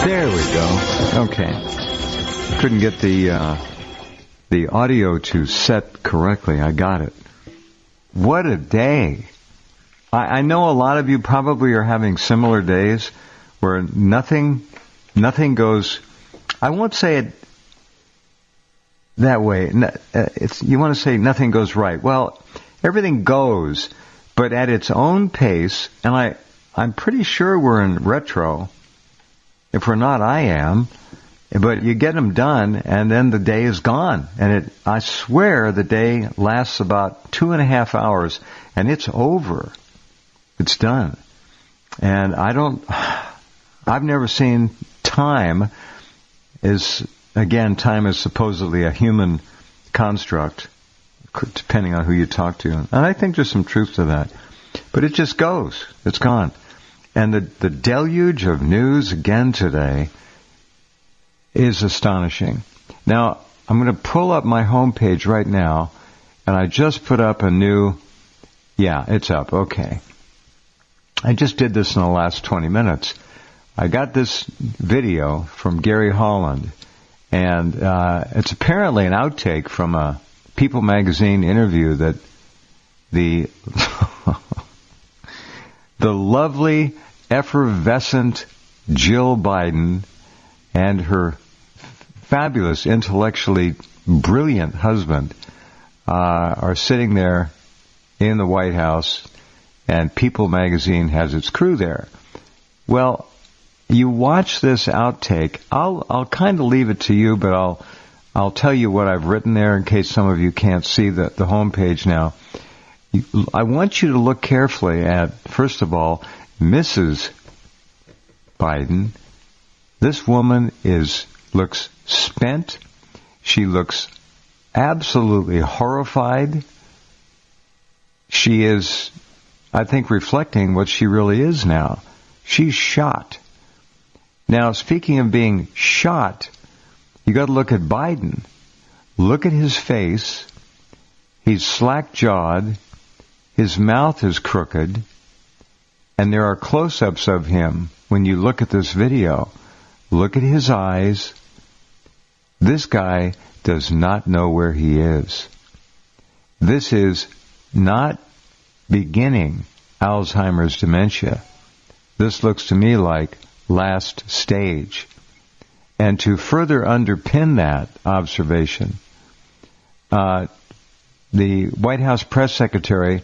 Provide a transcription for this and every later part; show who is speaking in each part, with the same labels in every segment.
Speaker 1: There we go. Okay. Couldn't get the audio to set correctly. I got it. What a day. I know a lot of you probably are having similar days where nothing goes, I won't say it that way. You want to say nothing goes right. Well, everything goes, but at its own pace, and I'm pretty sure we're in retro. If we're not, I am. But you get them done, and then the day is gone. And I swear the day lasts about 2.5 hours, and it's over. It's done. And I've never seen time time is supposedly a human construct, depending on who you talk to. And I think there's some truth to that. But it just goes. It's gone. And the deluge of news again today is astonishing. Now, I'm going to pull up my homepage right now, and I just put up a new... Yeah, it's up. Okay. I just did this in the last 20 minutes. I got this video from Gary Holland, and it's apparently an outtake from a People magazine interview that the the lovely, effervescent Jill Biden and her fabulous, intellectually brilliant husband are sitting there in the White House, and People magazine has its crew there. Well, you watch this outtake. I'll kind of leave it to you, but I'll tell you what I've written there in case some of you can't see the homepage now. I want you to look carefully at, first of all, Mrs. Biden. This woman looks spent. She looks absolutely horrified. She is, I think, reflecting what she really is now. She's shot. Now, speaking of being shot, you got to look at Biden. Look at his face. He's slack-jawed. His mouth is crooked. And there are close-ups of him when you look at this video. Look at his eyes. This guy does not know where he is. This is not beginning Alzheimer's dementia. This looks to me like last stage. And to further underpin that observation, the White House press secretary,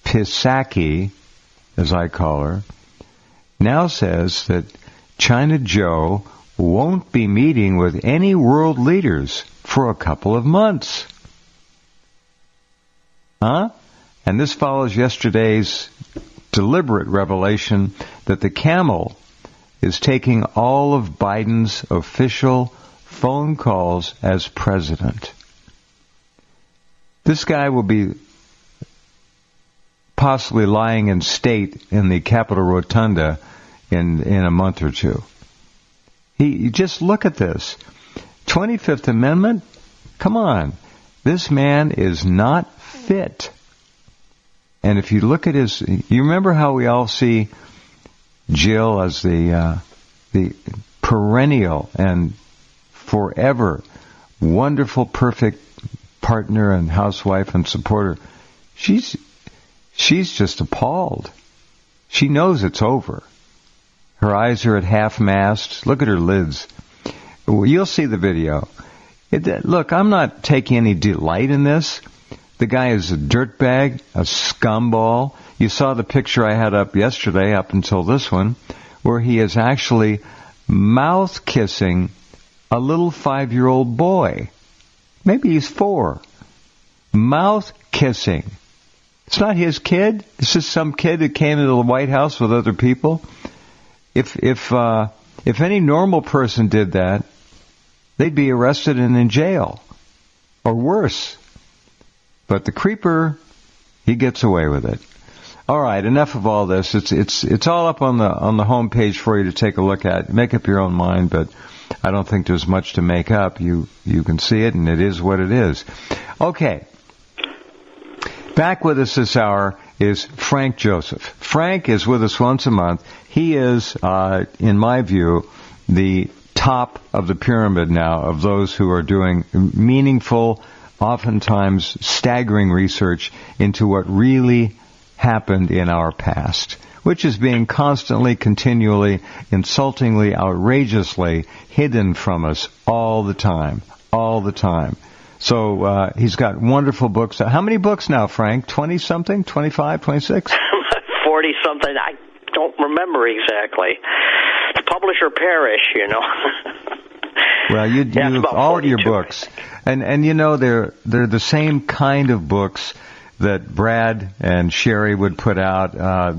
Speaker 1: Psaki, as I call her, now says that China Joe won't be meeting with any world leaders for a couple of months. Huh? And this follows yesterday's deliberate revelation that the camel is taking all of Biden's official phone calls as president. This guy will be possibly lying in state in the Capitol Rotunda in a month or two. You just look at this. 25th Amendment? Come on. This man is not fit. And if you look at you remember how we all see Jill as the perennial and forever wonderful, perfect partner and housewife and supporter. She's just appalled. She knows it's over. Her eyes are at half-mast. Look at her lids. You'll see the video. Look, I'm not taking any delight in this. The guy is a dirtbag, a scumball. You saw the picture I had up yesterday, up until this one, where he is actually mouth-kissing a little 5-year-old boy. Maybe he's 4. Mouth-kissing. It's not his kid. This is some kid that came into the White House with other people. If any normal person did that, they'd be arrested and in jail, or worse. But the creeper, he gets away with it. All right, enough of all this. It's all up on the home page for you to take a look at. Make up your own mind, but I don't think there's much to make up. You can see it, and it is what it is. Okay. Back with us this hour is Frank Joseph. Frank is with us once a month. He is, in my view, the top of the pyramid now of those who are doing meaningful, oftentimes staggering research into what really happened in our past, which is being constantly, continually, insultingly, outrageously hidden from us all the time. So he's got wonderful books. How many books now, Frank? 20-something? 25, 26?
Speaker 2: 40-something. I don't remember exactly. The publisher perish,
Speaker 1: Well, you all of your books, and they're the same kind of books that Brad and Sherry would put out.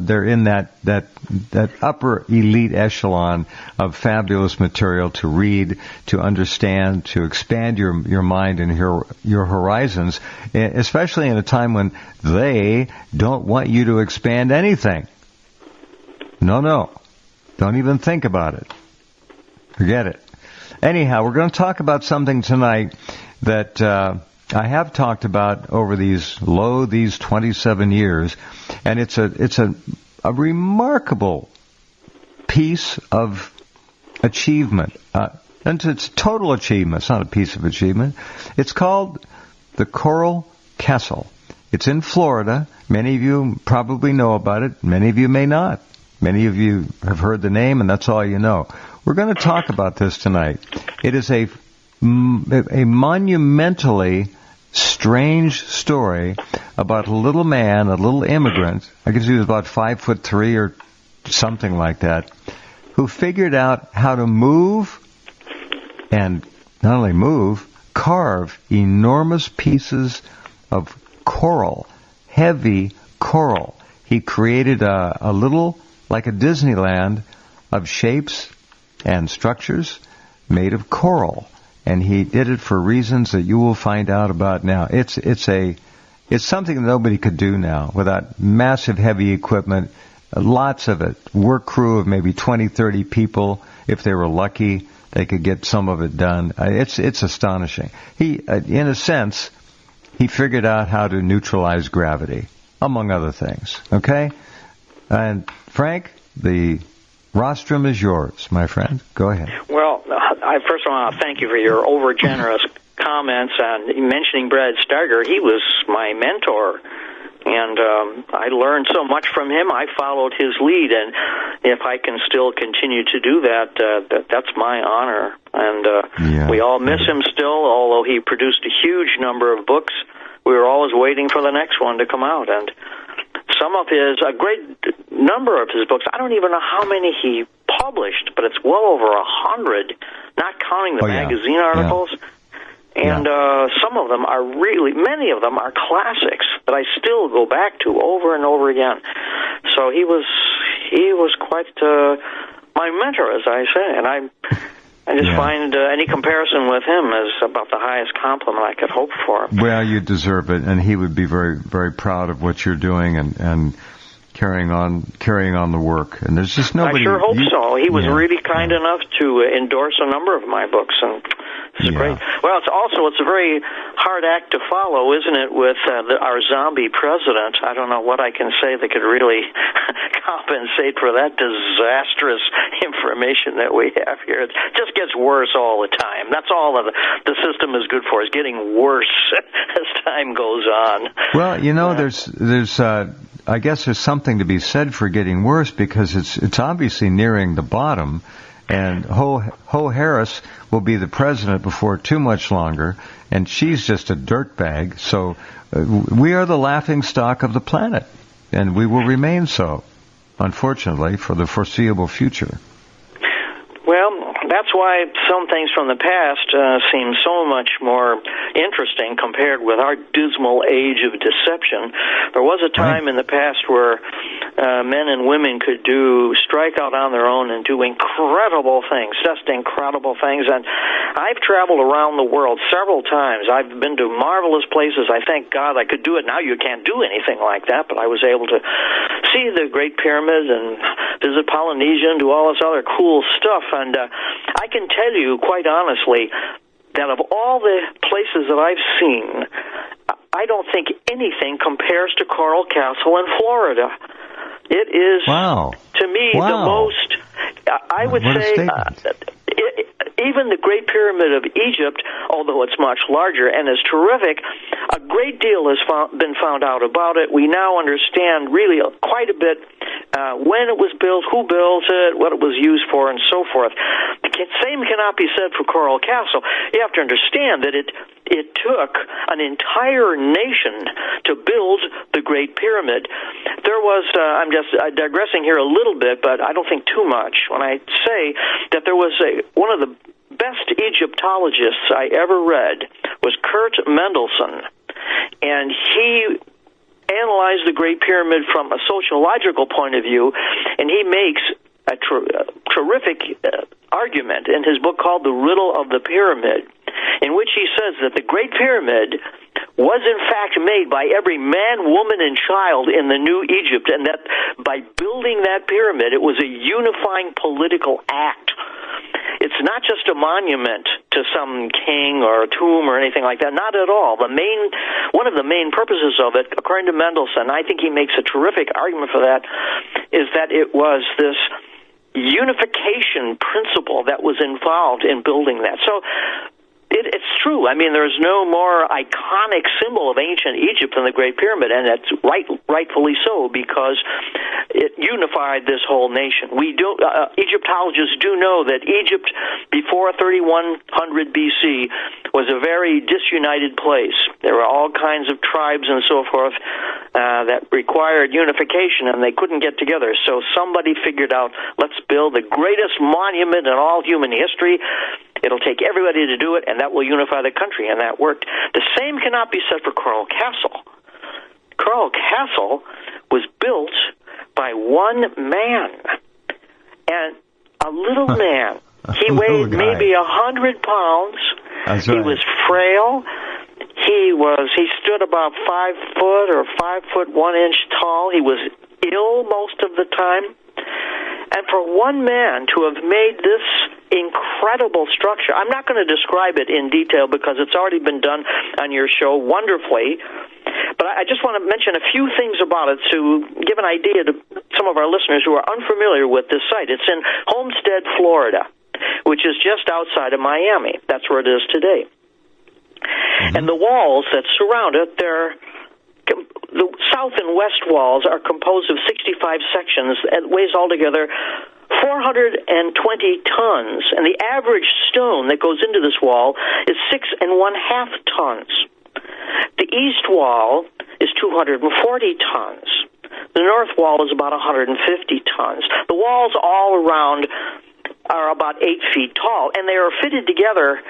Speaker 1: They're in that upper elite echelon of fabulous material to read, to understand, to expand your mind and your horizons, especially in a time when they don't want you to expand anything. No. Don't even think about it. Forget it. Anyhow, we're going to talk about something tonight that I have talked about over these 27 years, and it's a remarkable piece of achievement. And it's total achievement. It's not a piece of achievement. It's called the Coral Castle. It's in Florida. Many of you probably know about it. Many of you may not. Many of you have heard the name, and that's all you know. We're going to talk about this tonight. It is a monumentally strange story about a little man, a little immigrant, I guess he was about 5'3" or something like that, who figured out how to move, and not only move, carve enormous pieces of coral, heavy coral. He created a little, like a Disneyland, of shapes and structures made of coral. And he did it for reasons that you will find out about now. It's something that nobody could do now without massive heavy equipment, lots of it, work crew of maybe 20, 30 people. If they were lucky, they could get some of it done. It's astonishing. He, in a sense, he figured out how to neutralize gravity, among other things. Okay? And Frank, the rostrum is yours, my friend. Go ahead.
Speaker 2: Well, I first want to thank you for your over-generous comments on mentioning Brad Starger. He was my mentor, and I learned so much from him. I followed his lead, and if I can still continue to do that, that's my honor. And we all miss him still, although he produced a huge number of books. We were always waiting for the next one to come out, and a great number of his books, I don't even know how many he published, but it's well over 100, not counting the magazine articles. Yeah. And some of them are many of them are classics that I still go back to over and over again. So he was quite my mentor, as I say, and I just find any comparison with him is about the highest compliment I could hope for.
Speaker 1: Well, you deserve it, and he would be very, very proud of what you're doing and carrying on the work. And there's just nobody.
Speaker 2: I sure hope so. He was really kind enough to endorse a number of my books, and it's great. Well, it's a very hard act to follow, isn't it, with our zombie president? I don't know what I can say that could really compensate for that disastrous information that we have here. It just gets worse all the time. That's all that the system is good for, is getting worse as time goes on.
Speaker 1: Well, there's I guess there's something to be said for getting worse, because it's obviously nearing the bottom, and Ho Harris will be the president before too much longer, and she's just a dirtbag. So we are the laughing stock of the planet, and we will remain so, unfortunately, for the foreseeable future.
Speaker 2: Well, that's why some things from the past seem so much more interesting compared with our dismal age of deception. There was a time in the past where men and women could strike out on their own and do incredible things, just incredible things. And I've traveled around the world several times. I've been to marvelous places. I thank God I could do it. Now you can't do anything like that, but I was able to see the Great Pyramid and visit Polynesia and do all this other cool stuff. And I can tell you, quite honestly, that of all the places that I've seen, I don't think anything compares to Coral Castle in Florida. It is, to me, the most, I would say, Pyramid of Egypt, although it's much larger and is terrific, a great deal has been found out about it. We now understand really quite a bit when it was built, who built it, what it was used for, and so forth. The same cannot be said for Coral Castle. You have to understand that it took an entire nation to build the Great Pyramid. There was, I'm just digressing here a little bit, but I don't think too much when I say that there was one of the best Egyptologists I ever read was Kurt Mendelsohn, and he analyzed the Great Pyramid from a sociological point of view, and he makes a terrific argument in his book called The Riddle of the Pyramid, in which he says that the Great Pyramid was in fact made by every man, woman, and child in the New Egypt, and that by building that pyramid, it was a unifying political act. It's not just a monument to some king or a tomb or anything like that. Not at all. One of the main purposes of it, according to Mendelsohn, I think he makes a terrific argument for that, is that it was this unification principle that was involved in building that. So it's true. I mean, there's no more iconic symbol of ancient Egypt than the Great Pyramid, and that's rightfully so, because it unified this whole nation. Egyptologists do know that Egypt before 3100 BC was a very disunited place. There were all kinds of tribes and so forth that required unification, and they couldn't get together. So somebody figured out, let's build the greatest monument in all human history. It'll take everybody to do it, and that will unify the country, and that worked. The same cannot be said for Coral Castle. Coral Castle was built by one man, and a little man. He weighed maybe 100 pounds.
Speaker 1: That's right.
Speaker 2: He was frail. He stood about 5 foot or 5 foot 1 inch tall. He was ill most of the time. And for one man to have made this incredible structure, I'm not going to describe it in detail because it's already been done on your show wonderfully, but I just want to mention a few things about it to give an idea to some of our listeners who are unfamiliar with this site. It's in Homestead, Florida, which is just outside of Miami. That's where it is today. Mm-hmm. And the walls that surround it, the south and west walls are composed of 65 sections and weighs altogether 420 tons. And the average stone that goes into this wall is 6.5 tons. The east wall is 240 tons. The north wall is about 150 tons. The walls all around are about 8 feet tall, and they are fitted together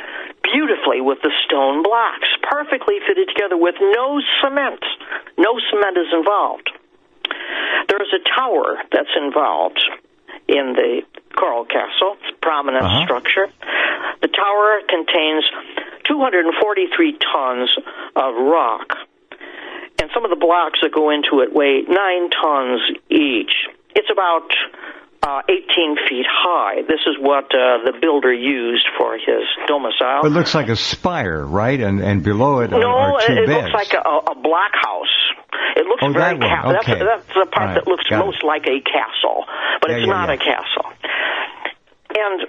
Speaker 2: beautifully with the stone blocks, perfectly fitted together with no cement. No cement is involved. There is a tower that's involved in the Coral Castle. It's a prominent structure. The tower contains 243 tons of rock, and some of the blocks that go into it weigh 9 tons each. It's about 18 feet high. This is what the builder used for his domicile.
Speaker 1: It looks like a spire, right? And below it are two beds.
Speaker 2: No, it looks like a blockhouse. It looks very castle.
Speaker 1: Okay.
Speaker 2: That's the part that looks most like a castle, but it's not a castle. And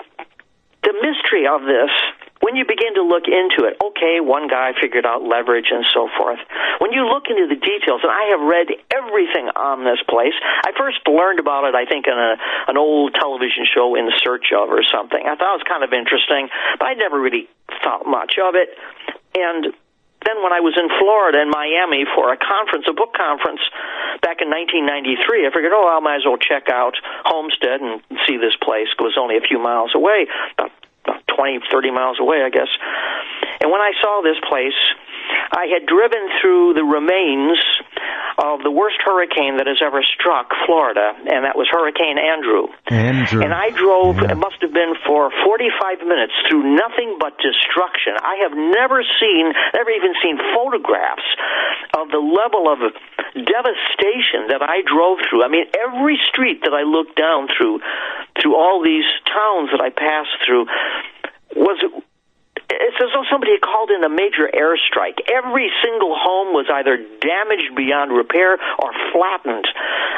Speaker 2: the mystery of this, when you begin to look into it, okay, one guy figured out leverage and so forth. When you look into the details, and I have read everything on this place. I first learned about it, I think, in an old television show, In Search of or something. I thought it was kind of interesting, but I never really thought much of it. And then when I was in Florida and Miami for a book conference back in 1993, I figured, I might as well check out Homestead and see this place. It was only a few miles away, about 20, 30 miles away, I guess. And when I saw this place, I had driven through the remains of the worst hurricane that has ever struck Florida, and that was Hurricane Andrew. And I drove, it must have been for 45 minutes, through nothing but destruction. I have never even seen photographs of the level of devastation that I drove through. I mean, every street that I looked down through all these towns that I passed through, it's as though somebody had called in a major airstrike. Every single home was either damaged beyond repair or flattened.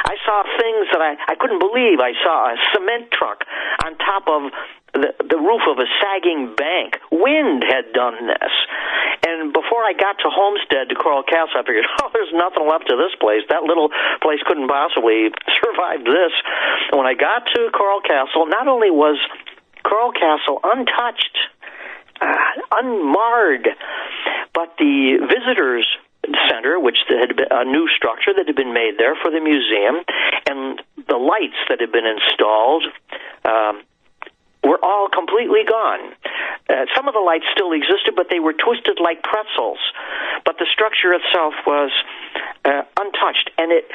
Speaker 2: I saw things that I couldn't believe. I saw a cement truck on top of the roof of a sagging bank. Wind had done this. And before I got to Homestead, to Coral Castle, I figured, there's nothing left of this place. That little place couldn't possibly survive this. And when I got to Coral Castle, not only was Coral Castle untouched, unmarred, but the visitors center, which had been a new structure that had been made there for the museum, and the lights that had been installed were all completely gone. Some of the lights still existed, but they were twisted like pretzels. But the structure itself was untouched, and it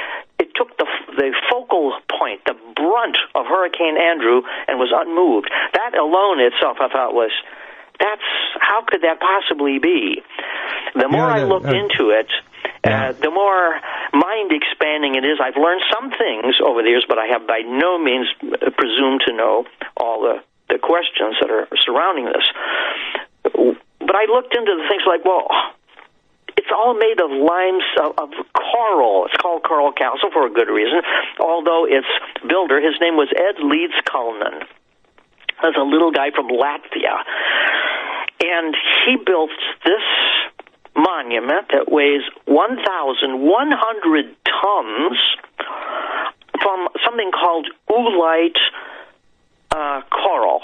Speaker 2: took the focal point, the brunt of Hurricane Andrew, and was unmoved. That alone itself, I thought, how could that possibly be? The more I looked into it, the more mind-expanding it is. I've learned some things over the years, but I have by no means presumed to know all the questions that are surrounding this. But I looked into the things like, it's all made of of coral. It's called Coral Castle for a good reason, although its builder, his name was Ed Leedskalnin. As a little guy from Latvia. And he built this monument that weighs 1,100 tons from something called oolite coral.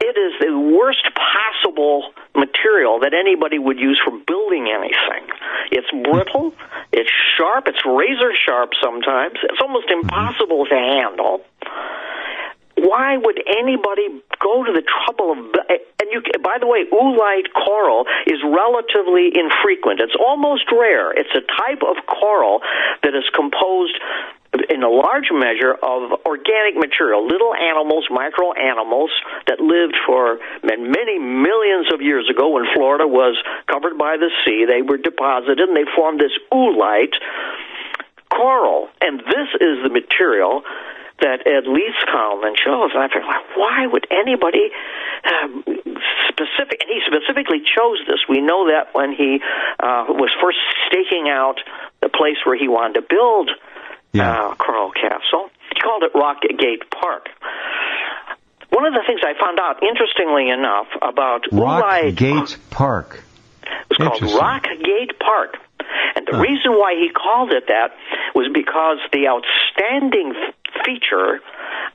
Speaker 2: It is the worst possible material that anybody would use for building anything. It's brittle, it's sharp, it's razor sharp sometimes. It's almost impossible to handle. Why would anybody go to the trouble of... And by the way, oolite coral is relatively infrequent. It's almost rare. It's a type of coral that is composed in a large measure of organic material, little animals, micro-animals that lived for many millions of years ago when Florida was covered by the sea. They were deposited, and they formed this oolite coral. And this is the material that Ed Leedskalnin chose. And I figured, why would anybody and he specifically chose this. We know that when he was first staking out the place where he wanted to build Coral Castle, he called it Rock Gate Park. One of the things I found out, interestingly enough, about
Speaker 1: Rock Gate Park.
Speaker 2: It was called Rock Gate Park. And the reason why he called it that was because the outstanding feature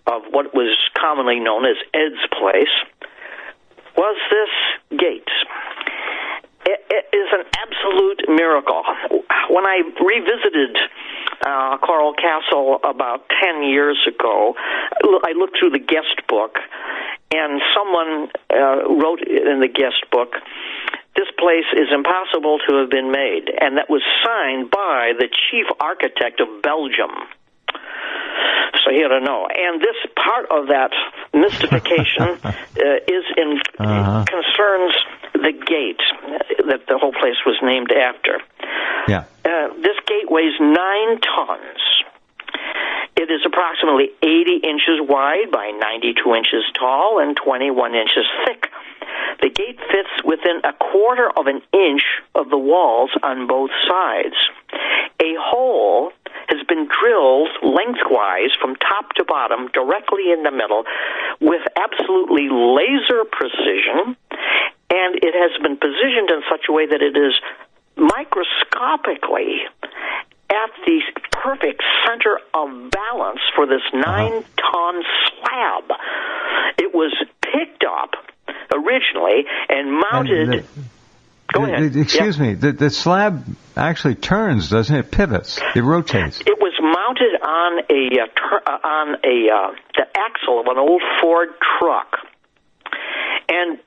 Speaker 2: of what was commonly known as Ed's Place was this gate. It is an absolute miracle. When I revisited Coral Castle about 10 years ago, I looked through the guest book, and someone wrote in the guest book, "This place is impossible to have been made," and that was signed by the chief architect of Belgium. So you ought to know. And this part of that mystification concerns the gate that the whole place was named after.
Speaker 1: Yeah.
Speaker 2: This gate weighs 9 tons. It is approximately 80 inches wide by 92 inches tall and 21 inches thick. The gate fits within 1/4 of an inch of the walls on both sides. A hole has been drilled lengthwise from top to bottom directly in the middle with absolutely laser precision, and it has been positioned in such a way that it is microscopically at the perfect center of balance for this 9-ton slab. It was picked up originally and mounted... Go ahead.
Speaker 1: Excuse me. The slab actually turns, doesn't it? It pivots. It rotates.
Speaker 2: It was mounted on the axle of an old Ford truck, and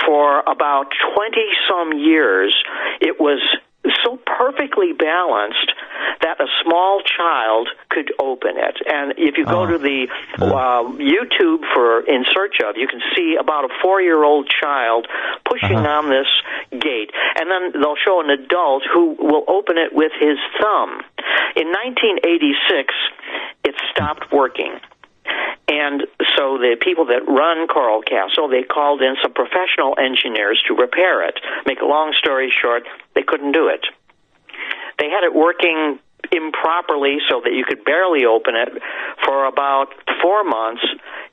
Speaker 2: for about 20-some years, it was so perfectly balanced that a small child could open it. And if you go to the YouTube in search of, you can see about a 4-year-old child pushing on this gate. And then they'll show an adult who will open it with his thumb. In 1986, it stopped working. And so the people that run Coral Castle, they called in some professional engineers to repair it. Make a long story short, they couldn't do it. They had it working improperly so that you could barely open it for about 4 months,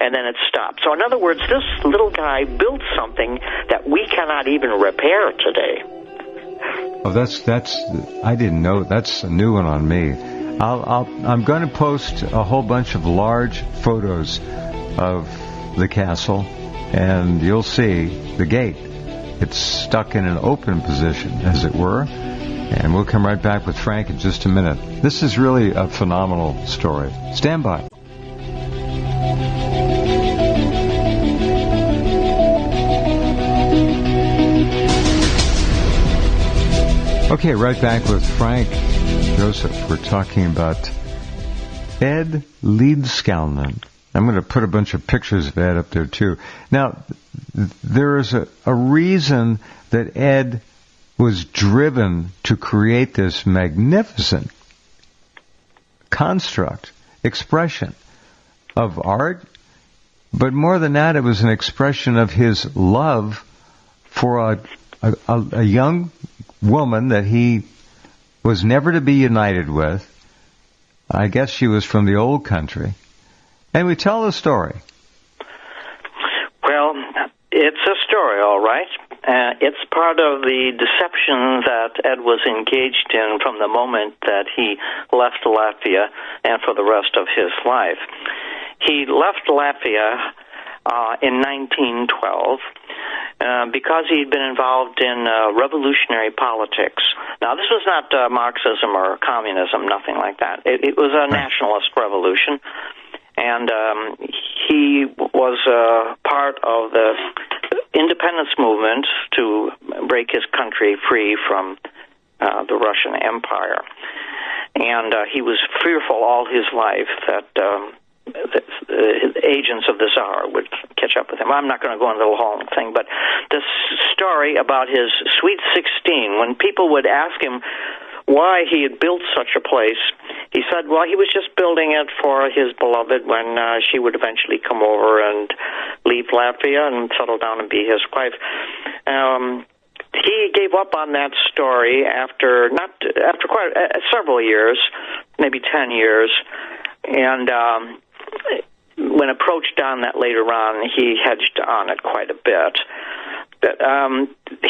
Speaker 2: and then it stopped. So in other words, this little guy built something that we cannot even repair today.
Speaker 1: Oh, that's I didn't know. That's a new one on me. I'm going to post a whole bunch of large photos of the castle, and you'll see the gate. It's stuck in an open position, as it were. And we'll come right back with Frank in just a minute. This is really a phenomenal story. Stand by. Okay, right back with Frank Joseph. We're talking about Ed Leedskalnin. I'm going to put a bunch of pictures of Ed up there, too. Now, there is a reason that Ed was driven to create this magnificent construct, expression of art, but more than that, it was an expression of his love for a young woman that he was never to be united with. I guess she was from the old country. And we tell the story.
Speaker 2: Well, it's a story, all right. It's part of the deception that Ed was engaged in from the moment that he left Latvia and for the rest of his life. He left Latvia in 1912 because he'd been involved in revolutionary politics. Now, this was not Marxism or communism, nothing like that. It was a nationalist revolution. And he was part of the independence movement to break his country free from the Russian Empire. And he was fearful all his life that the agents of the Tsar would catch up with him. I'm not going to go into the whole thing, but this story about his Sweet 16, when people would ask him why he had built such a place, he said, well, he was just building it for his beloved when she would eventually come over and leave Latvia and settle down and be his wife. He gave up on that story after quite several years, maybe 10 years, and when approached on that later on, he hedged on it quite a bit. But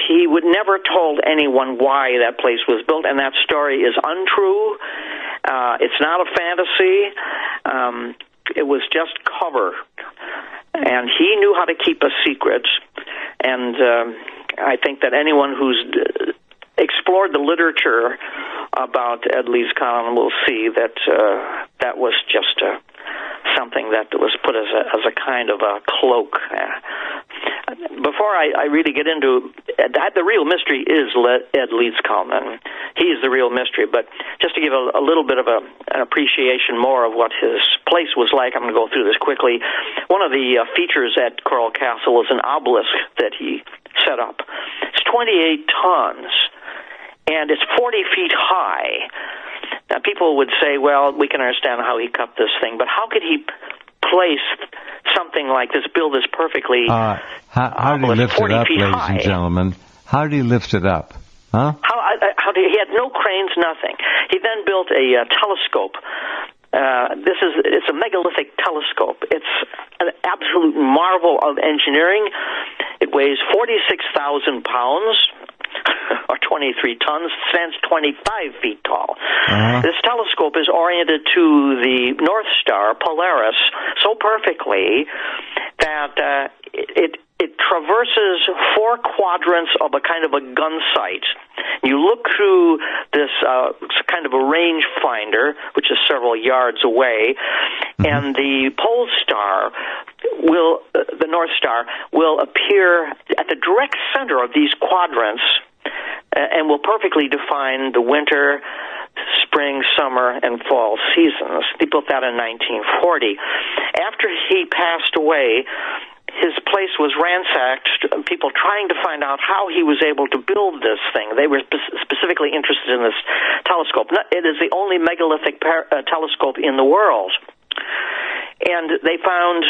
Speaker 2: he would never told anyone why that place was built, and that story is untrue. It's not a fantasy. It was just cover. And he knew how to keep a secret. And I think that anyone who's explored the literature about Ed Leedskalnin will see that that was just something that was put as a kind of a cloak. Before I really get into the real mystery is Ed Leedskalnin. He is the real mystery. But just to give a little bit of an appreciation more of what his place was like, I'm going to go through this quickly. One of the features at Coral Castle is an obelisk that he set up. It's 28 tons, and it's 40 feet high. Now, people would say, well, we can understand how he cut this thing, but how could he place something like this, build this perfectly?
Speaker 1: How did he lift it up, ladies and gentlemen? How did he lift it up? Huh?
Speaker 2: He had no cranes, nothing. He then built a telescope. It's a megalithic telescope. It's an absolute marvel of engineering. It weighs 46,000 pounds. Or 23 tons, stands 25 feet tall. This telescope is oriented to the North Star, Polaris, so perfectly that it traverses 4 quadrants of a kind of a gun sight. You look through this kind of a range finder, which is several yards away, and the pole star the North Star will appear at the direct center of these quadrants and will perfectly define the winter, spring, summer, and fall seasons. He built that in 1940. After he passed away, his place was ransacked, people trying to find out how he was able to build this thing. They were specifically interested in this telescope. It is the only megalithic telescope in the world. And they found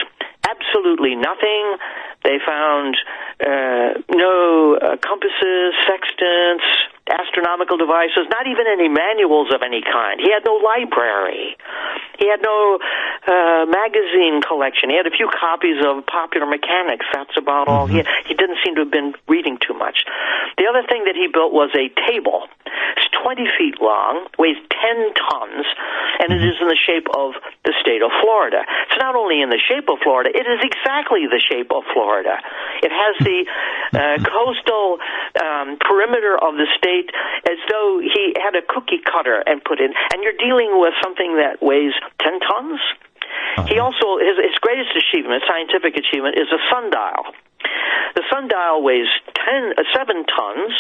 Speaker 2: absolutely nothing. They found no compasses, sextants, astronomical devices, not even any manuals of any kind. He had no library. He had no magazine collection. He had a few copies of Popular Mechanics. That's about all. He didn't seem to have been reading too much. The other thing that he built was a table. It's 20 feet long, weighs 10 tons, and it is in the shape of the state of Florida. It's not only in the shape of Florida, it is exactly the shape of Florida. It has the coastal perimeter of the state as though he had a cookie cutter and put in, and you're dealing with something that weighs 10 tons. He also, his greatest achievement, scientific achievement, is a sundial. The sundial weighs 7 tons.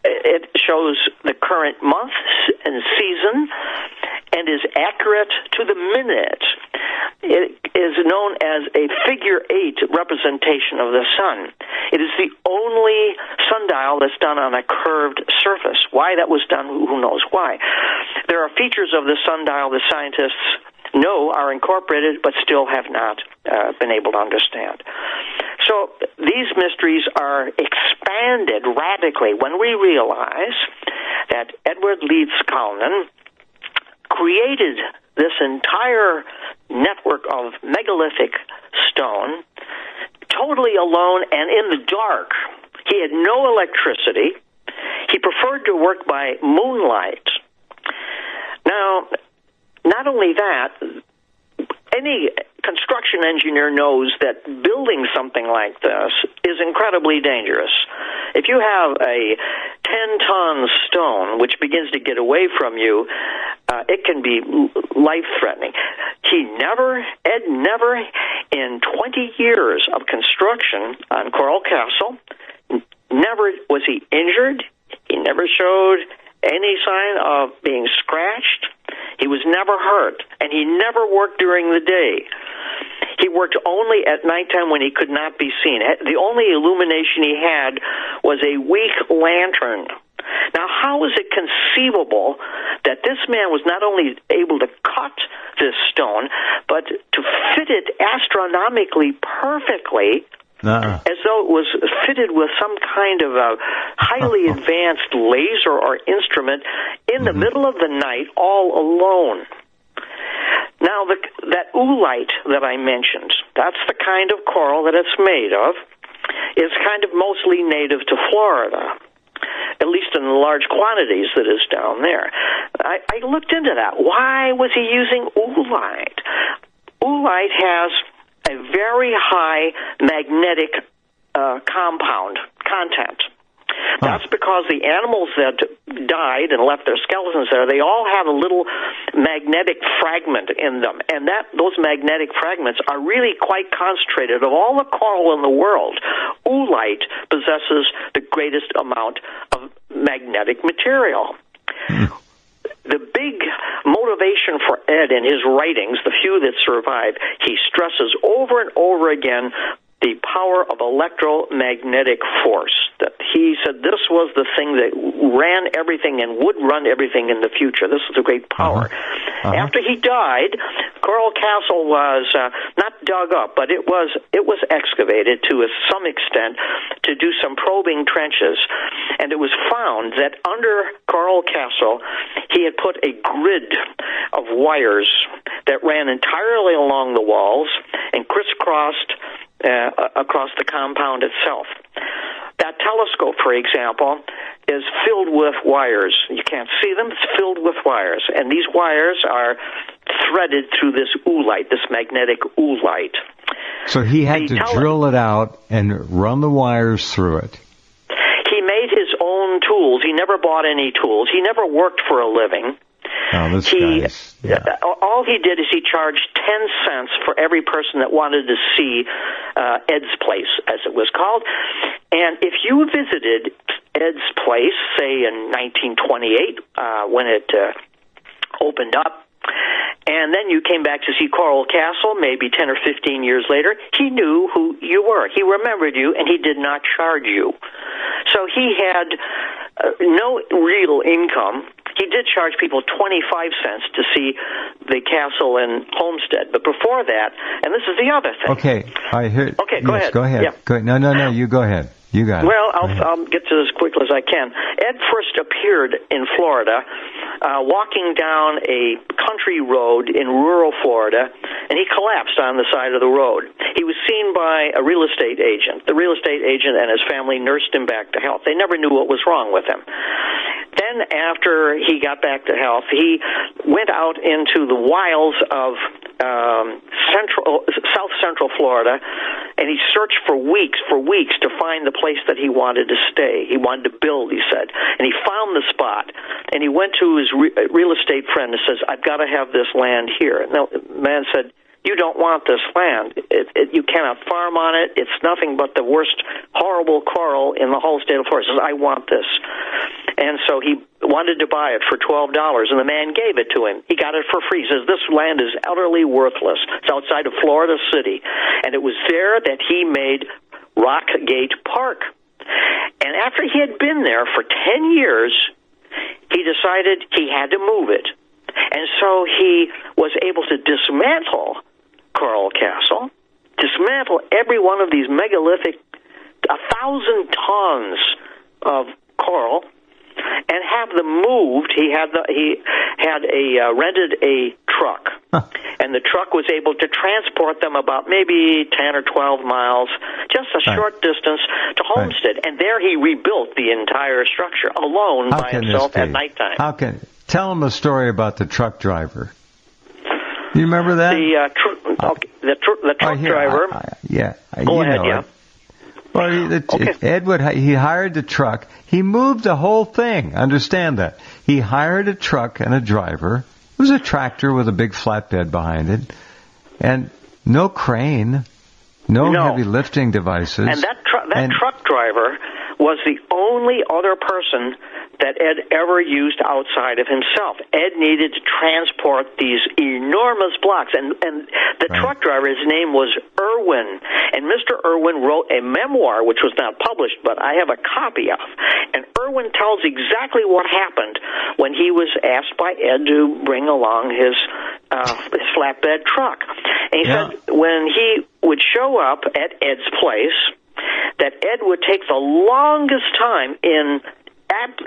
Speaker 2: It shows the current month and season and is accurate to the minute. It is known as a figure 8 representation of the sun. It is the only sundial that's done on a curved surface. Why that was done, who knows why. There are features of the sundial that scientists know are incorporated but still have not been able to understand. So these mysteries are expanded radically when we realize that Edward Leeds Cullinan created this entire network of megalithic stone totally alone and in the dark. He had no electricity. He preferred to work by moonlight. Now, not only that, any construction engineer knows that building something like this is incredibly dangerous. If you have a 10-ton stone which begins to get away from you, it can be life-threatening. Ed never, in 20 years of construction on Coral Castle, never was he injured. He never showed any sign of being scratched. He was never hurt, and he never worked during the day. He worked only at nighttime when he could not be seen. The only illumination he had was a weak lantern. Now, how is it conceivable that this man was not only able to cut this stone, but to fit it astronomically perfectly, as though it was fitted with some kind of a highly advanced laser or instrument in the middle of the night, all alone? Now, that oolite that I mentioned, that's the kind of coral that it's made of, is kind of mostly native to Florida, at least in the large quantities that is down there. I looked into that. Why was he using oolite? Oolite has a very high magnetic compound content. That's because the animals that died and left their skeletons there, they all have a little magnetic fragment in them, and those magnetic fragments are really quite concentrated. Of all the coral in the world, oolite possesses the greatest amount of magnetic material. The big motivation for Ed in his writings, the few that survive, he stresses over and over again the power of electromagnetic force. That he said this was the thing that ran everything and would run everything in the future. This was a great power. After he died, Coral Castle was not dug up, but it was excavated to some extent to do some probing trenches, and it was found that under Coral Castle he had put a grid of wires that ran entirely along the walls and crisscrossed across the compound itself. That telescope, for example, is filled with wires. You can't see them. It's filled with wires. And these wires are threaded through this oolite, this magnetic oolite.
Speaker 1: So he had to drill it out and run the wires through it.
Speaker 2: He made his own tools. He never bought any tools. He never worked for a living.
Speaker 1: Oh, this guy's, yeah.
Speaker 2: All he did is he charged 10 cents for every person that wanted to see Ed's place, as it was called. And if you visited Ed's place, say in 1928, when it opened up, and then you came back to see Coral Castle maybe 10 or 15 years later, he knew who you were. He remembered you, and he did not charge you. So he had no real income. He did charge people 25 cents to see the castle in Homestead. But before that, and this is the other thing.
Speaker 1: Okay, I hear.
Speaker 2: Okay, go ahead.
Speaker 1: Go ahead.
Speaker 2: Yeah.
Speaker 1: No, you go ahead. You got it.
Speaker 2: Well, I'll get to this as quickly as I can. Ed first appeared in Florida, walking down a country road in rural Florida, and he collapsed on the side of the road. He was seen by a real estate agent. The real estate agent and his family nursed him back to health. They never knew what was wrong with him. Then after he got back to health, he went out into the wilds of South Central Florida, and he searched for weeks to find the place that he wanted to stay. He wanted to build, he said. And he found the spot, and he went to his real estate friend and says, I've got to have this land here. And the man said, you don't want this land. You cannot farm on it. It's nothing but the worst horrible coral in the whole state of Florida. He says, I want this. And so he wanted to buy it for $12, and the man gave it to him. He got it for free. He says, this land is utterly worthless. It's outside of Florida City. And it was there that he made Rockgate Park. And after he had been there for 10 years, he decided he had to move it. And so he was able to dismantle Coral Castle, dismantle every one of these megalithic, 1,000 tons of coral, and have them moved. He rented a truck, and the truck was able to transport them about maybe 10 or 12 miles, just a short distance to Homestead. And there he rebuilt the entire structure alone by himself at nighttime.
Speaker 1: Tell him a story about the truck driver. You remember that?
Speaker 2: The truck driver.
Speaker 1: Go ahead. Well, Ed he hired the truck. He moved the whole thing. Understand that. He hired a truck and a driver. It was a tractor with a big flatbed behind it, and no crane, no heavy lifting devices.
Speaker 2: And that truck driver was the only other person that Ed ever used outside of himself. Ed needed to transport these enormous blocks, and the truck driver, his name was Irwin, and Mr. Irwin wrote a memoir, which was not published, but I have a copy of, and Irwin tells exactly what happened when he was asked by Ed to bring along his flatbed truck. And he said when he would show up at Ed's place, that Ed would take the longest time in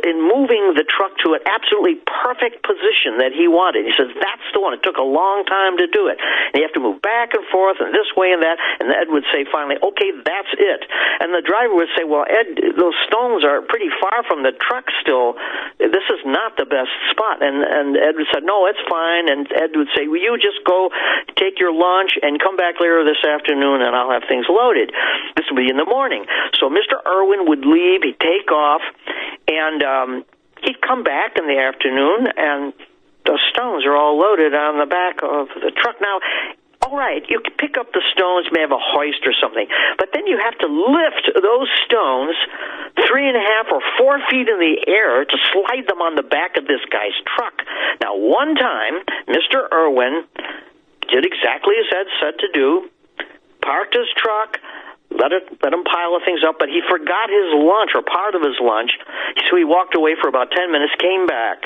Speaker 2: moving the truck to an absolutely perfect position that he wanted. He says, that's the one. It took a long time to do it. And you have to move back and forth and this way and that. And Ed would say finally, okay, that's it. And the driver would say, well, Ed, those stones are pretty far from the truck still. This is not the best spot. And Ed would say, no, it's fine. And Ed would say, well, you just go take your lunch and come back later this afternoon and I'll have things loaded. This would be in the morning. So Mr. Irwin would leave. He'd take off. And he'd come back in the afternoon, and the stones are all loaded on the back of the truck. Now, all right, you can pick up the stones, may have a hoist or something, but then you have to lift those stones 3.5 or 4 feet in the air to slide them on the back of this guy's truck. Now, one time, Mr. Irwin did exactly as Ed said to do, parked his truck, let him pile the things up, but he forgot his lunch or part of his lunch, so he walked away for about 10 minutes, came back.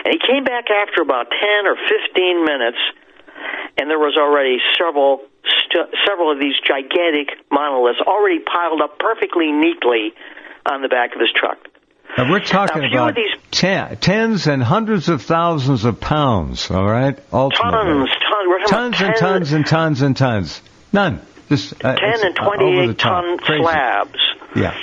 Speaker 2: And he came back after about 10 or 15 minutes, and there was already several of these gigantic monoliths already piled up perfectly neatly on the back of his truck.
Speaker 1: Now, we're talking about tens and hundreds of thousands of pounds, all right? Ultimately. Tons and tons and tons and tons. None.
Speaker 2: 10 and 28-ton slabs.
Speaker 1: Yeah.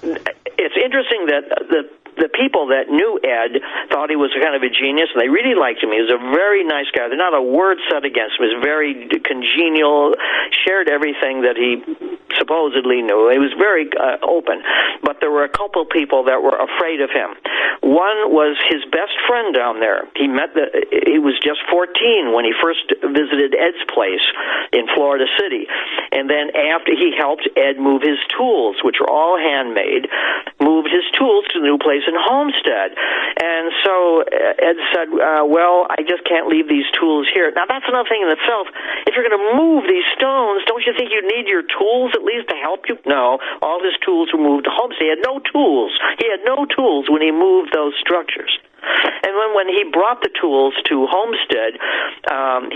Speaker 2: It's interesting that the people that knew Ed thought he was kind of a genius, and they really liked him. He was a very nice guy. There's not a word said against him. He was very congenial, shared everything that he supposedly knew. He was very open. But there were a couple people that were afraid of him. One was his best friend down there. He was just 14 when he first visited Ed's place in Florida City. And then after he helped Ed move his tools, which were all handmade, moved his tools to the new place in Homestead. And so Ed said, well, I just can't leave these tools here. Now, that's another thing in itself. If you're going to move these stones, don't you think you need your tools at least to help you? No, all his tools were moved to Homestead. He had no tools. He had no tools when he moved those structures. And when he brought the tools to Homestead,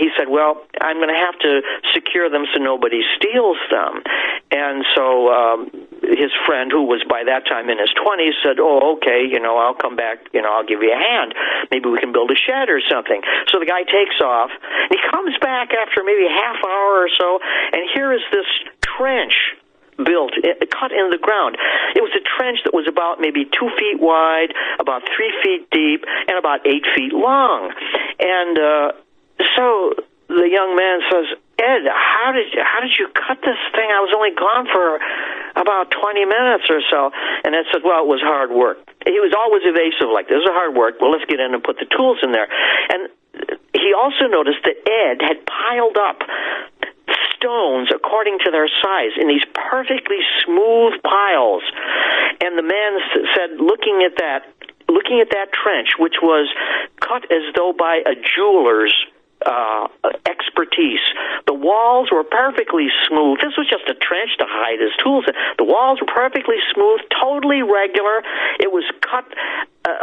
Speaker 2: he said, well, I'm going to have to secure them so nobody steals them. And so his friend, who was by that time in his 20s, said, "Oh, okay, I'll come back, I'll give you a hand. Maybe we can build a shed or something." So the guy takes off, and he comes back after maybe a half hour or so, and here is this trench built, cut in the ground. It was a trench that was about maybe 2 feet wide, about 3 feet deep, and about 8 feet long. And so the young man says, "Ed, how did you cut this thing? I was only gone for about 20 minutes or so." And Ed said, "Well, it was hard work." He was always evasive like this. It was hard work. Well, let's get in and put the tools in there. And he also noticed that Ed had piled up stones according to their size in these perfectly smooth piles. And the man said, looking at that trench, which was cut as though by a jeweler's expertise. The walls were perfectly smooth. This was just a trench to hide his tools in. The walls were perfectly smooth, totally regular. It was cut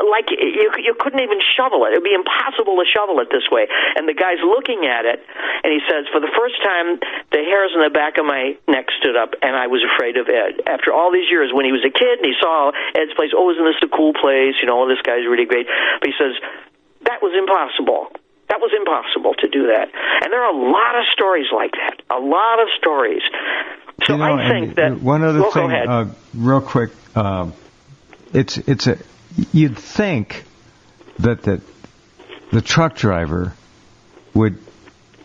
Speaker 2: like you couldn't even shovel it. It would be impossible to shovel it this way. And the guy's looking at it, and he says, "For the first time, the hairs on the back of my neck stood up, and I was afraid of Ed." After all these years, when he was a kid and he saw Ed's place, "Oh, isn't this a cool place? This guy's really great." But he says, that was impossible. That was impossible to do that. And there are a lot of stories like that. A lot of stories. So I think that...
Speaker 1: One other thing, real quick. You'd think that the truck driver would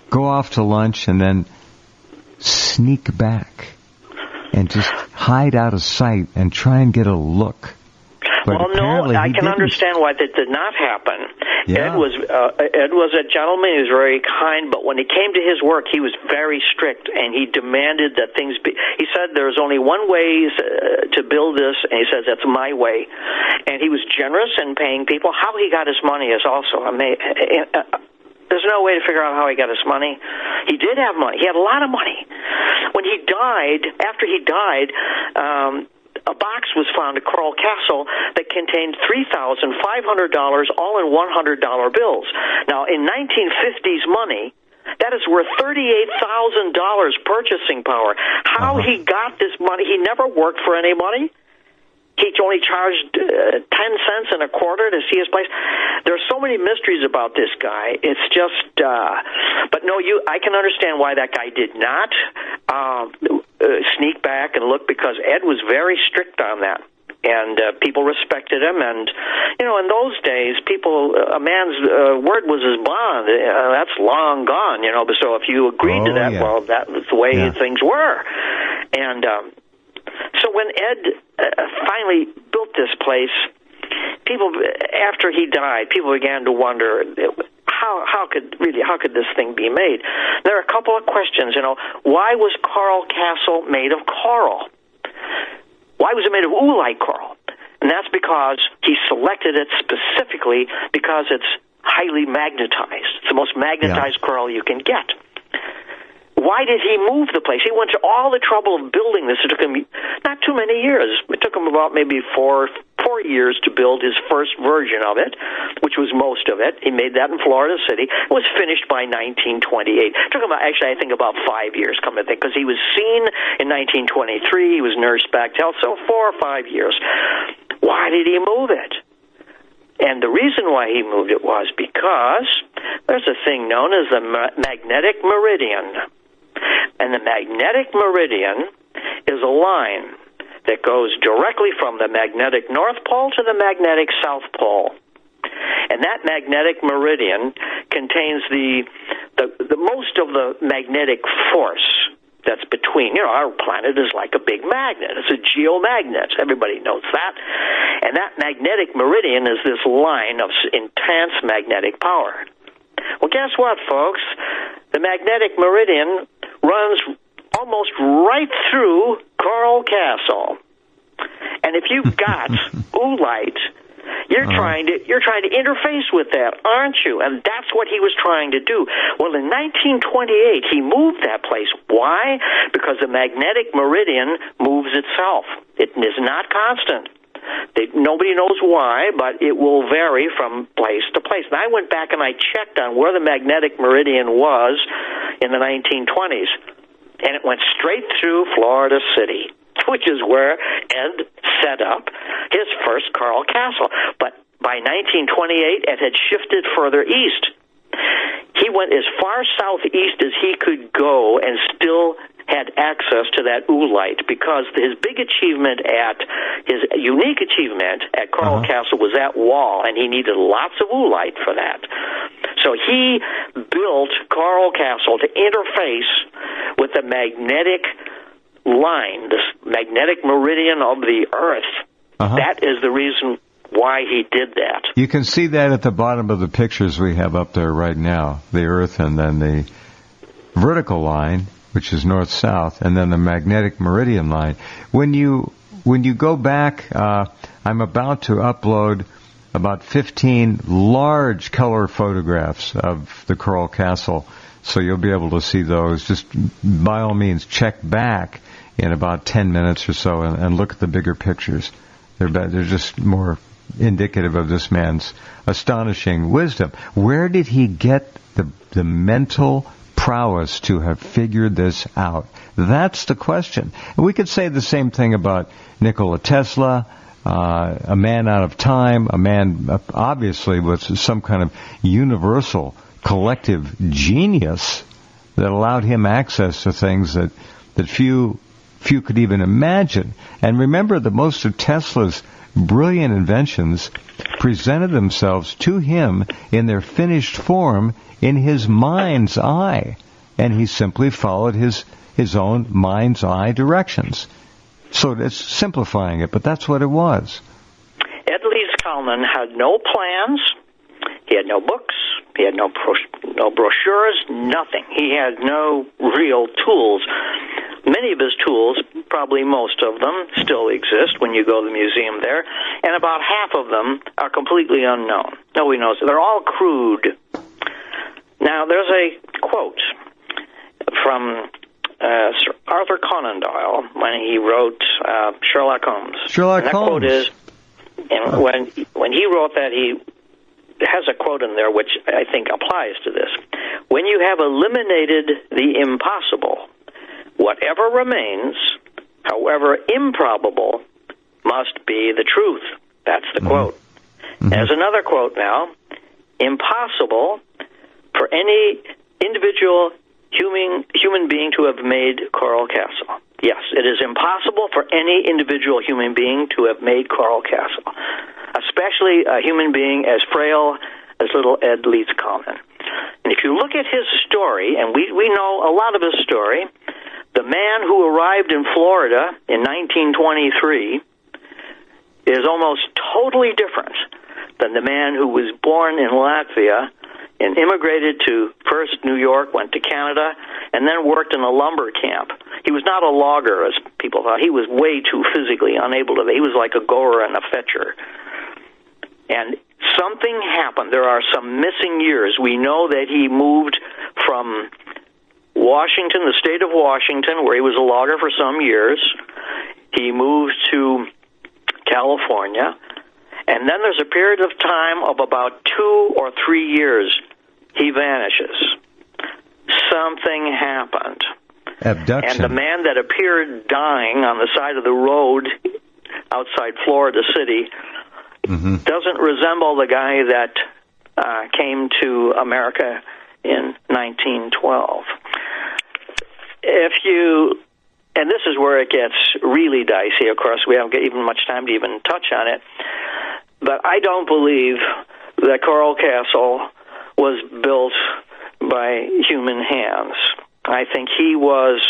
Speaker 1: go off to lunch and then sneak back and just hide out of sight and try and get a look. But
Speaker 2: well, no, I can understand why that did not happen.
Speaker 1: Yeah.
Speaker 2: Ed was a gentleman. He was very kind, but when it came to his work, he was very strict, and he demanded that things be... He said there's only one way to build this, and he says that's my way. And he was generous in paying people. How he got his money is also amazing. There's no way to figure out how he got his money. He did have money. He had a lot of money. When he died, after he died... a box was found at Coral Castle that contained $3,500 all in $100 bills. Now, in 1950s money, that is worth $38,000 purchasing power. How he got this money? He never worked for anybody. He only charged 10 cents and a quarter to see his place. There are so many mysteries about this guy. It's just, but no, I can understand why that guy did not sneak back and look, because Ed was very strict on that. And people respected him, and in those days, a man's word was his bond. That's long gone, But so if you agreed to that, well, that was the way things were. And so when Ed finally built this place, after he died, people began to wonder how could this thing be made? There are a couple of questions. Why was Coral Castle made of coral? Why was it made of oolite coral? And that's because he selected it specifically because it's highly magnetized. It's the most magnetized coral you can get. Why did he move the place? He went to all the trouble of building this. It took him not too many years. It took him about maybe four years to build his first version of it, which was most of it. He made that in Florida City. It was finished by 1928. It took him, I think, about 5 years, come to think, because he was seen in 1923. He was nursed back to health, so 4 or 5 years. Why did he move it? And the reason why he moved it was because there's a thing known as the magnetic meridian. And the magnetic meridian is a line that goes directly from the magnetic North Pole to the magnetic South Pole. And that magnetic meridian contains the most of the magnetic force that's between. Our planet is like a big magnet. It's a geomagnet. Everybody knows that. And that magnetic meridian is this line of intense magnetic power. Well, guess what, folks? The magnetic meridian runs almost right through Coral Castle. And if you've got oolite, you're trying to interface with that, aren't you? And that's what he was trying to do. Well, in 1928, he moved that place. Why? Because the magnetic meridian moves itself. It is not constant. Nobody knows why, but it will vary from place to place. And I went back and I checked on where the magnetic meridian was in the 1920s, and it went straight through Florida City. which is where Ed set up his first Coral Castle. But by 1928, Ed had shifted further east. He went as far southeast as he could go and still had access to that oolite, because his unique achievement at Coral Castle was that wall, and he needed lots of oolite for that. So he built Coral Castle to interface with the magnetic line, this magnetic meridian of the Earth. That is the reason why he did that.
Speaker 1: You can see that at the bottom of the pictures we have up there right now, the Earth and then the vertical line, which is north-south, and then the magnetic meridian line. When you go back, I'm about to upload about 15 large color photographs of the Coral Castle, so you'll be able to see those. Just by all means, check back in about 10 minutes or so and look at the bigger pictures. They're just more indicative of this man's astonishing wisdom. Where did he get the mental prowess to have figured this out? That's the question. And we could say the same thing about Nikola Tesla, a man out of time, a man obviously with some kind of universal collective genius that allowed him access to things that few could even imagine. And remember that most of Tesla's brilliant inventions presented themselves to him in their finished form in his mind's eye, and he simply followed his own mind's eye directions. So it's simplifying it, but that's what it was.
Speaker 2: Ed Leeds-Kalnin had no plans. He had no books. He had no brochures, nothing. He had no real tools. Many of his tools, probably most of them, still exist when you go to the museum there, and about half of them are completely unknown. Nobody knows. They're all crude. Now, there's a quote from Sir Arthur Conan Doyle when he wrote Sherlock Holmes.
Speaker 1: Sherlock Holmes.
Speaker 2: Quote is, and when he wrote that, he has a quote in there which I think applies to this. When you have eliminated the impossible, whatever remains, however improbable, must be the truth. That's the quote. There's another quote now. Impossible for any individual human being to have made Coral Castle. Yes, it is impossible for any individual human being to have made Coral Castle, especially a human being as frail as little Ed Leeds-Kalnin. And if you look at his story, and we know a lot of his story, the man who arrived in Florida in 1923 is almost totally different than the man who was born in Latvia and immigrated to first New York, went to Canada, and then worked in a lumber camp. He was not a logger, as people thought. He was way too physically unable to. He was like a goer and a fetcher. And something happened. There are some missing years. We know that he moved from Washington, the state of Washington, where he was a logger for some years. He moved to California. And then there's a period of time of about 2 or 3 years. He vanishes. Something happened.
Speaker 1: Abduction.
Speaker 2: And the man that appeared dying on the side of the road outside Florida City doesn't resemble the guy that came to America in 1912. And this is where it gets really dicey. Of course, we haven't even much time to even touch on it. But I don't believe that Coral Castle was built by human hands. I think he was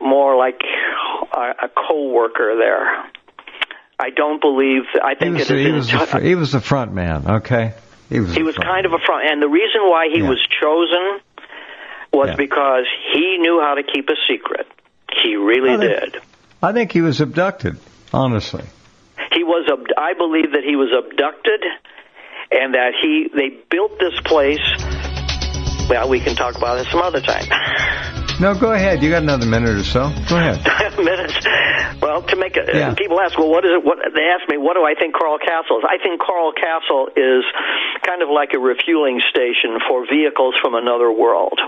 Speaker 2: more like a co-worker there. I don't believe. I think
Speaker 1: he was the front man. Okay,
Speaker 2: he was kind of a front, and the reason why he was chosen was because he knew how to keep a secret. He really did.
Speaker 1: I think he was abducted. Honestly,
Speaker 2: he was. I believe that he was abducted, and that they built this place. Well, we can talk about it some other time.
Speaker 1: No, go ahead. You got another minute or so. Go ahead.
Speaker 2: Minutes. Well, to make it, people ask, well, what is it? They ask me, what do I think Coral Castle is? I think Coral Castle is kind of like a refueling station for vehicles from another world.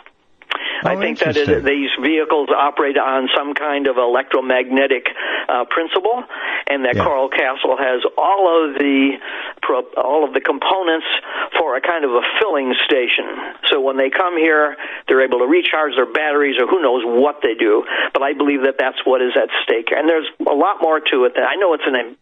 Speaker 2: I think that these vehicles operate on some kind of electromagnetic principle, and that Coral Castle has all of the components for a kind of a filling station. So when they come here, they're able to recharge their batteries, or who knows what they do. But I believe that that's what is at stake, and there's a lot more to it. I know it's a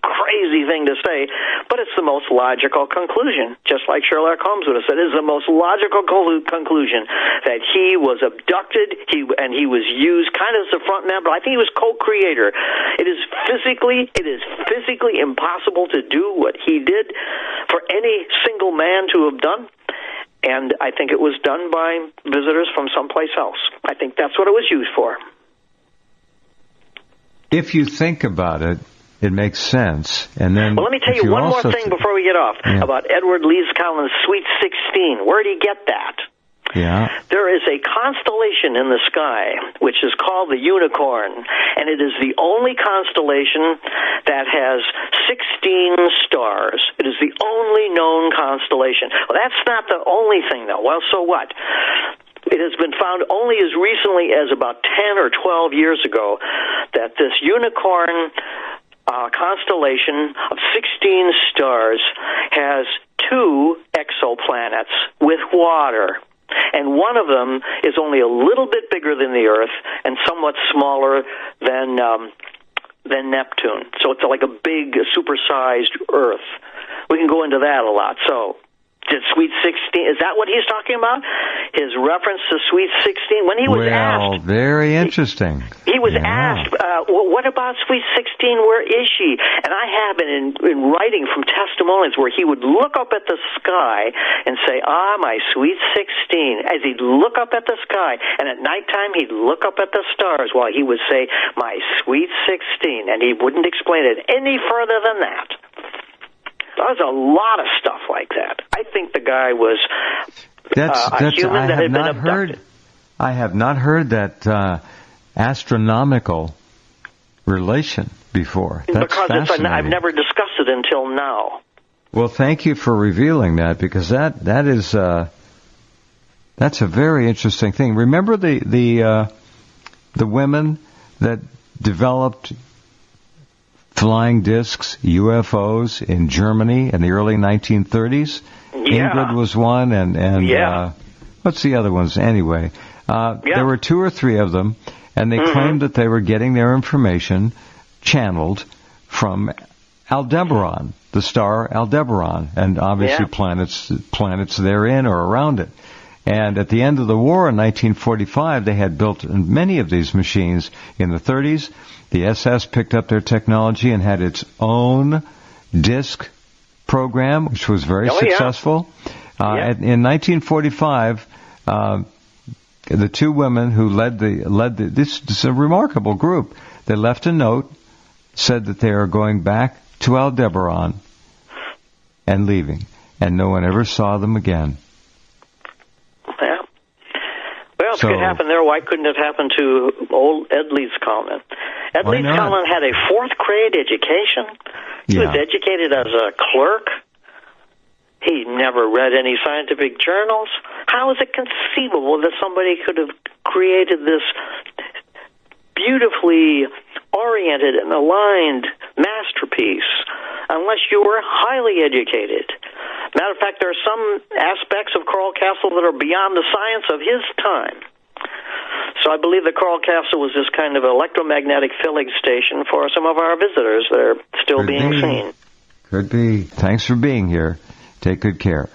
Speaker 2: crazy thing to say, but it's the most logical conclusion. Just like Sherlock Holmes would have said, it's the most logical conclusion that he was abducted, and he was used kind of as a front man, but I think he was co-creator. It is physically impossible to do what he did for any single man to have done. And I think it was done by visitors from someplace else. I think that's what it was used for.
Speaker 1: If you think about it, it makes sense. And then,
Speaker 2: well, let me tell you one more thing before we get off about Edward Leeds Collins' Sweet 16. Where did he get that?
Speaker 1: Yeah.
Speaker 2: There is a constellation in the sky which is called the Unicorn, and it is the only constellation that has 16 stars. It is the only known constellation. Well, that's not the only thing, though. Well, so what? It has been found only as recently as about 10 or 12 years ago that this Unicorn constellation of 16 stars has 2 exoplanets with water. And one of them is only a little bit bigger than the Earth and somewhat smaller than Neptune. So it's like a big, supersized Earth. We can go into that a lot. So, did Sweet 16, is that what he's talking about? His reference to Sweet 16? When he was asked...
Speaker 1: very interesting.
Speaker 2: He was asked, well, what about Sweet 16? Where is she? And I have it in writing from testimonials where he would look up at the sky and say, my Sweet 16, as he'd look up at the sky. And at nighttime, he'd look up at the stars while he would say, my Sweet 16. And he wouldn't explain it any further than that. There's a lot of stuff like that. I think the guy was a human that had been abducted.
Speaker 1: I have not heard that astronomical relation before. That's
Speaker 2: because I've never discussed it until now.
Speaker 1: Well, thank you for revealing that, because that's a very interesting thing. Remember the women that developed flying discs, UFOs, in Germany in the early 1930s?
Speaker 2: Yeah.
Speaker 1: Ingrid was one, and what's the other ones? Anyway, there were 2 or 3 of them, and they claimed that they were getting their information channeled from Aldebaran, the star Aldebaran, and obviously planets therein or around it. And at the end of the war in 1945, they had built many of these machines. In the 30s, the SS picked up their technology and had its own disc program, which was very successful. In 1945, the 2 women who led this is a remarkable group. They left a note, said that they are going back to Aldebaran and leaving, and no one ever saw them again.
Speaker 2: Yeah. Well, if it could happen there, why couldn't it happen to old Ed Leeds Collin? Ed Leeds Collin had a 4th grade education. He was educated as a clerk. He never read any scientific journals. How is it conceivable that somebody could have created this beautifully oriented and aligned masterpiece unless you were highly educated? Matter of fact, there are some aspects of Coral Castle that are beyond the science of his time. So I believe the Coral Castle was this kind of electromagnetic filling station for some of our visitors that are still being seen.
Speaker 1: Could be. Thanks for being here. Take good care.